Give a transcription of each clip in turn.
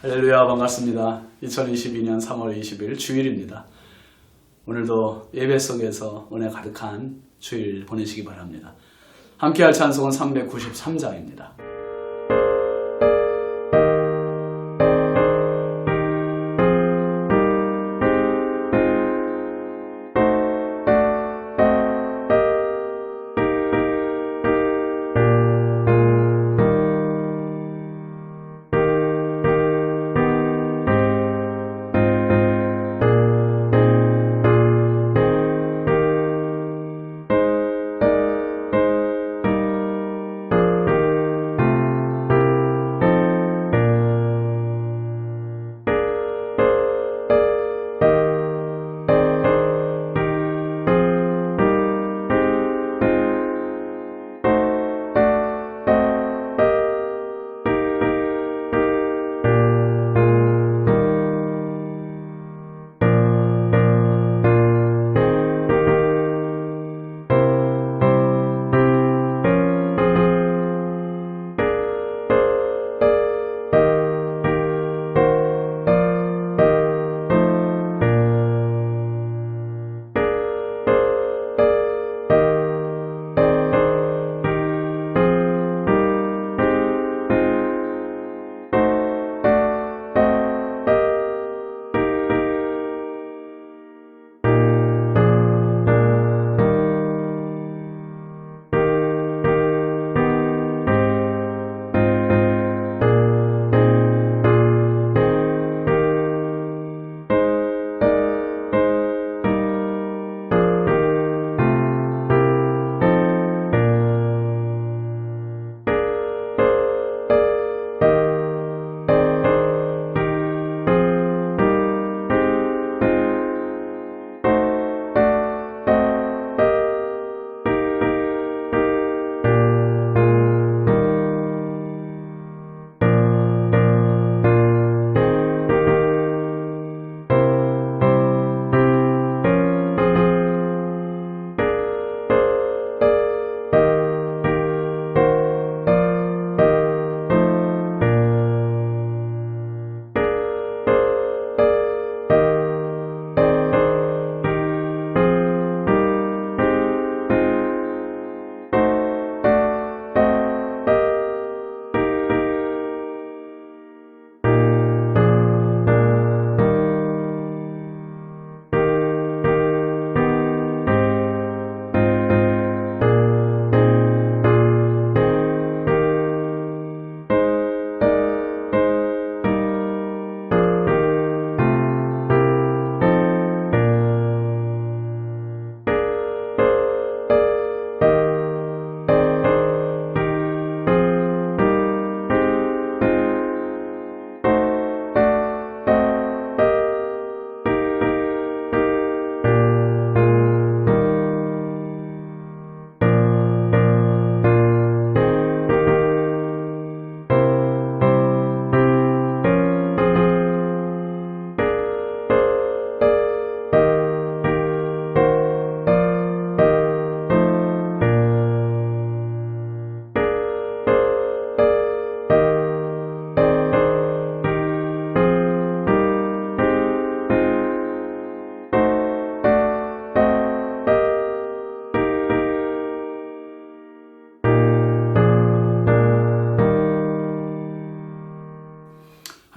할렐루야, 반갑습니다. 2022년 3월 20일 주일입니다. 오늘도 예배 속에서 은혜 가득한 주일 보내시기 바랍니다. 함께할 찬송은 393장입니다.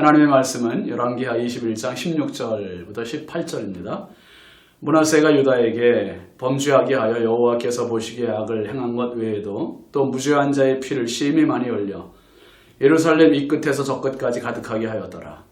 하나님의 말씀은 열왕기하 21장 16절부터 18절입니다. 므낫세가 유다에게 범죄하게 하여 여호와께서 보시기에 악을 행한 것 외에도 또 무죄한 자의 피를 심히 많이 흘려 예루살렘 이 끝에서 저 끝까지 가득하게 하였더라.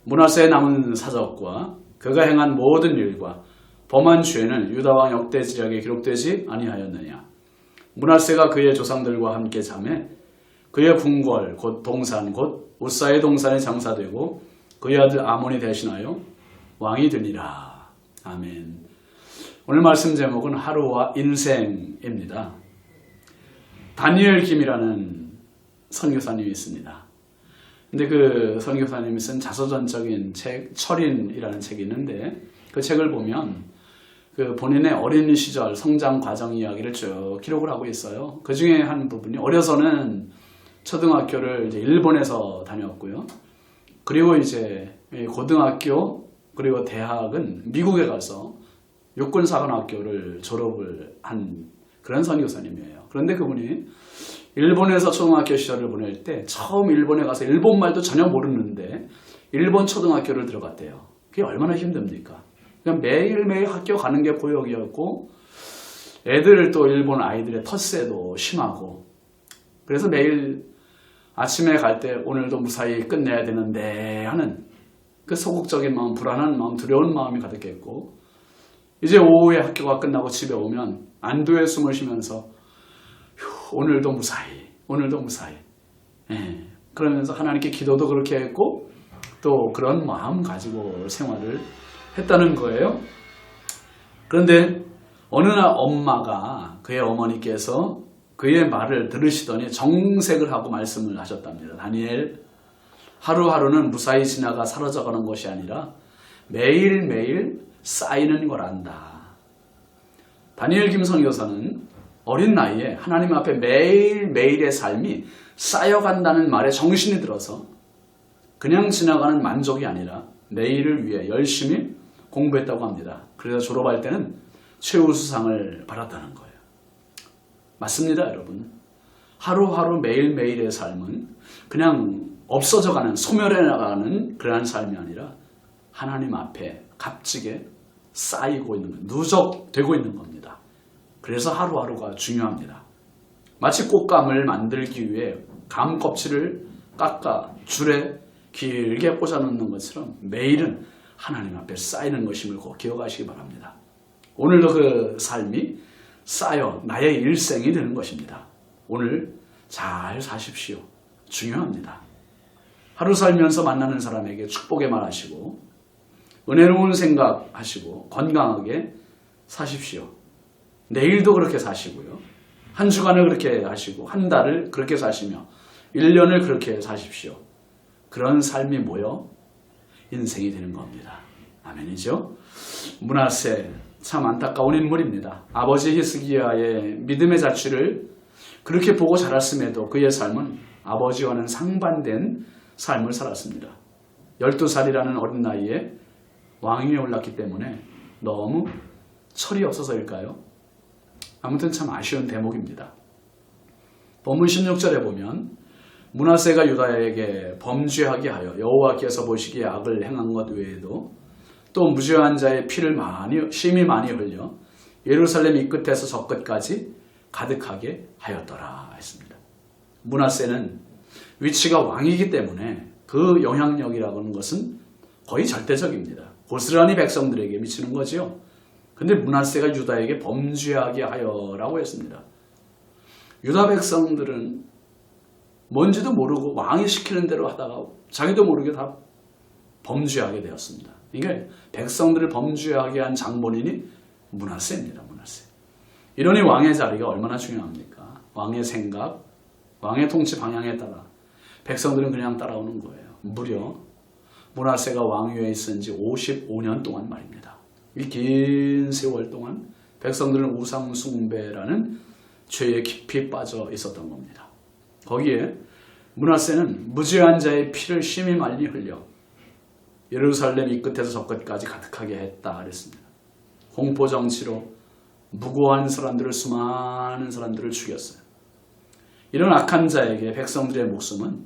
므낫세의 남은 사적과 그가 행한 모든 일과 범한 죄는 유다왕 역대지략에 기록되지 아니하였느냐. 므낫세가 그의 조상들과 함께 잠에 그의 궁궐 곧 동산 곧 우사의 동산에 장사되고 그의 아들 아몬이 대신하여 왕이 되니라. 아멘. 오늘 말씀 제목은 하루와 인생입니다. 다니엘 김이라는 선교사님이 있습니다. 근데 그 선교사님이 쓴 자서전적인 책 철인이라는 책이 있는데 그 책을 보면 그 본인의 어린 시절 성장 과정 이야기를 쭉 기록을 하고 있어요. 그 중에 한 부분이 어려서는 초등학교를 이제 일본에서 다녔고요. 그리고 이제 고등학교 그리고 대학은 미국에 가서 육군사관학교를 졸업을 한 그런 선교사님이에요. 그런데 그분이 일본에서 초등학교 시절을 보낼 때 처음 일본에 가서 일본말도 전혀 모르는데 일본 초등학교를 들어갔대요. 그게 얼마나 힘듭니까? 그냥 매일매일 학교 가는 게 고역이었고 애들 또 일본 아이들의 텃세도 심하고 그래서 매일 아침에 갈 때 오늘도 무사히 끝내야 되는데 하는 그 소극적인 마음, 불안한 마음, 두려운 마음이 가득했고 이제 오후에 학교가 끝나고 집에 오면 안도의 숨을 쉬면서 오늘도 무사히, 오늘도 무사히. 그러면서 하나님께 기도도 그렇게 했고 또 그런 마음 가지고 생활을 했다는 거예요. 그런데 어느 날 엄마가 그의 어머니께서 그의 말을 들으시더니 정색을 하고 말씀을 하셨답니다. 다니엘, 하루하루는 무사히 지나가 사라져가는 것이 아니라 매일매일 쌓이는 거란다. 다니엘 김선교사는 어린 나이에 하나님 앞에 매일매일의 삶이 쌓여간다는 말에 정신이 들어서 그냥 지나가는 만족이 아니라 내일을 위해 열심히 공부했다고 합니다. 그래서 졸업할 때는 최우수상을 받았다는 거예요. 맞습니다, 여러분. 하루하루 매일매일의 삶은 그냥 없어져가는, 소멸해 나가는 그러한 삶이 아니라 하나님 앞에 값지게 쌓이고 있는 것, 누적되고 있는 겁니다. 그래서 하루하루가 중요합니다. 마치 꽃감을 만들기 위해 감 껍질을 깎아 줄에 길게 꽂아놓는 것처럼 매일은 하나님 앞에 쌓이는 것임을 꼭 기억하시기 바랍니다. 오늘도 그 삶이 쌓여 나의 일생이 되는 것입니다. 오늘 잘 사십시오. 중요합니다. 하루 살면서 만나는 사람에게 축복의 말 하시고 은혜로운 생각하시고 건강하게 사십시오. 내일도 그렇게 사시고요. 한 주간을 그렇게 하시고 한 달을 그렇게 사시며 1년을 그렇게 사십시오. 그런 삶이 모여 인생이 되는 겁니다. 아멘이죠? 므낫세 참 안타까운 인물입니다. 아버지 히스기야의 믿음의 자취를 그렇게 보고 자랐음에도 그의 삶은 아버지와는 상반된 삶을 살았습니다. 12살이라는 어린 나이에 왕위에 올랐기 때문에 너무 철이 없어서일까요? 아무튼 참 아쉬운 대목입니다. 본문 16절에 보면 므낫세가 유다에게 범죄하게 하여 여호와께서 보시기에 악을 행한 것 외에도 또 무죄한 자의 피를 심히 많이 흘려 예루살렘 이 끝에서 저 끝까지 가득하게 하였더라 했습니다. 므낫세는 위치가 왕이기 때문에 그 영향력이라고 하는 것은 거의 절대적입니다. 고스란히 백성들에게 미치는 거지요. 근데 므낫세가 유다에게 범죄하게 하여라고 했습니다. 유다 백성들은 뭔지도 모르고 왕이 시키는 대로 하다가 자기도 모르게 다 범죄하게 되었습니다. 이게 백성들을 범죄하게 한 장본인이 므낫세입니다. 므낫세. 이러니 왕의 자리가 얼마나 중요합니까? 왕의 생각, 왕의 통치 방향에 따라 백성들은 그냥 따라오는 거예요. 무려 므낫세가 왕위에 있은 지 55년 동안 말입니다. 이 긴 세월 동안 백성들은 우상숭배라는 죄에 깊이 빠져 있었던 겁니다. 거기에 므낫세는 무죄한 자의 피를 심히 많이 흘려 예루살렘 이 끝에서 저 끝까지 가득하게 했다 그랬습니다. 공포정치로 무고한 사람들을 수많은 사람들을 죽였어요. 이런 악한 자에게 백성들의 목숨은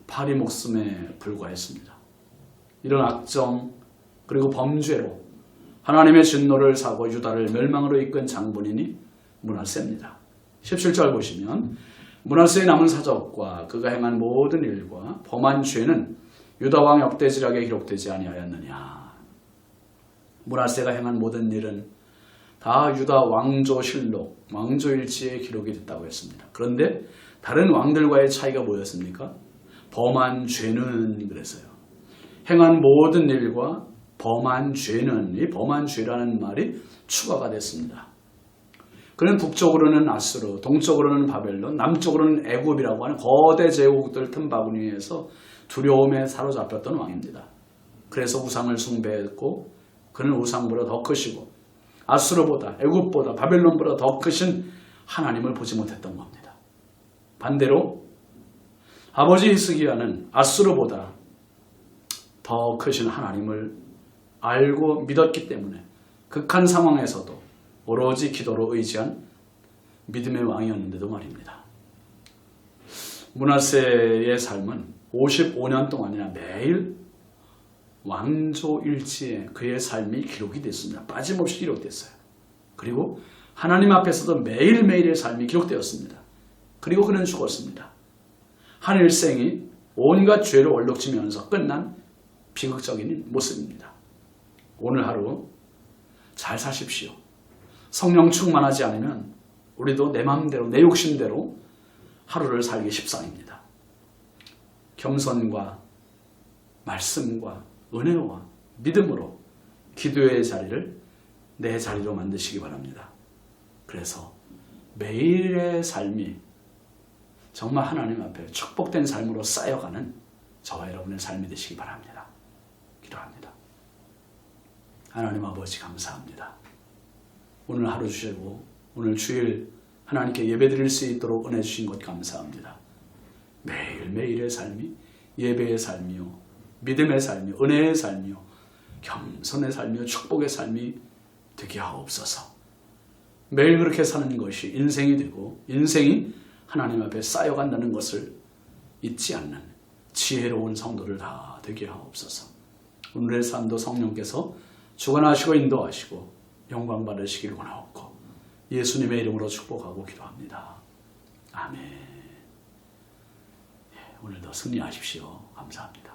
파리 목숨에 불과했습니다. 이런 악정 그리고 범죄로 하나님의 진노를 사고 유다를 멸망으로 이끈 장본인이 므낫세입니다. 17절 보시면 므낫세의 남은 사적과 그가 행한 모든 일과 범한 죄는 유다 왕 역대지략에 기록되지 아니하였느냐. 므낫세가 행한 모든 일은 다 유다 왕조실록, 왕조일지에 기록이 됐다고 했습니다. 그런데 다른 왕들과의 차이가 뭐였습니까? 범한 죄는 그래서요. 행한 모든 일과 범한 죄는, 이 범한 죄라는 말이 추가가 됐습니다. 그는 북쪽으로는 아수르, 동쪽으로는 바벨론, 남쪽으로는 애굽이라고 하는 거대 제국들 틈바구니에서 두려움에 사로잡혔던 왕입니다. 그래서 우상을 숭배했고 그는 우상보다 더 크시고 아수르보다, 애굽보다, 바벨론보다 더 크신 하나님을 보지 못했던 겁니다. 반대로 아버지 히스기야는 아수르보다 더 크신 하나님을 알고 믿었기 때문에 극한 상황에서도 오로지 기도로 의지한 믿음의 왕이었는데도 말입니다. 므낫세의 삶은 55년 동안이나 매일 왕조일지에 그의 삶이 기록이 됐습니다. 빠짐없이 기록됐어요. 그리고 하나님 앞에서도 매일매일의 삶이 기록되었습니다. 그리고 그는 죽었습니다. 한 일생이 온갖 죄를 얼룩지면서 끝난 비극적인 모습입니다. 오늘 하루 잘 사십시오. 성령 충만하지 않으면 우리도 내 마음대로 내 욕심대로 하루를 살기 십상입니다. 겸손과 말씀과 은혜와 믿음으로 기도의 자리를 내 자리로 만드시기 바랍니다. 그래서 매일의 삶이 정말 하나님 앞에 축복된 삶으로 쌓여가는 저와 여러분의 삶이 되시기 바랍니다. 기도합니다. 하나님 아버지 감사합니다. 오늘 하루 주시고 오늘 주일 하나님께 예배드릴 수 있도록 은혜 주신 것 감사합니다. 매일매일의 삶이 예배의 삶이요 믿음의 삶이요 은혜의 삶이요 겸손의 삶이요 축복의 삶이 되게 하옵소서. 매일 그렇게 사는 것이 인생이 되고 인생이 하나님 앞에 쌓여간다는 것을 잊지 않는 지혜로운 성도를 다 되게 하옵소서. 오늘의 삶도 성령께서 주관하시고 인도하시고 영광 받으시길 원하옵고 예수님의 이름으로 축복하고 기도합니다. 아멘. 오늘도 승리하십시오. 감사합니다.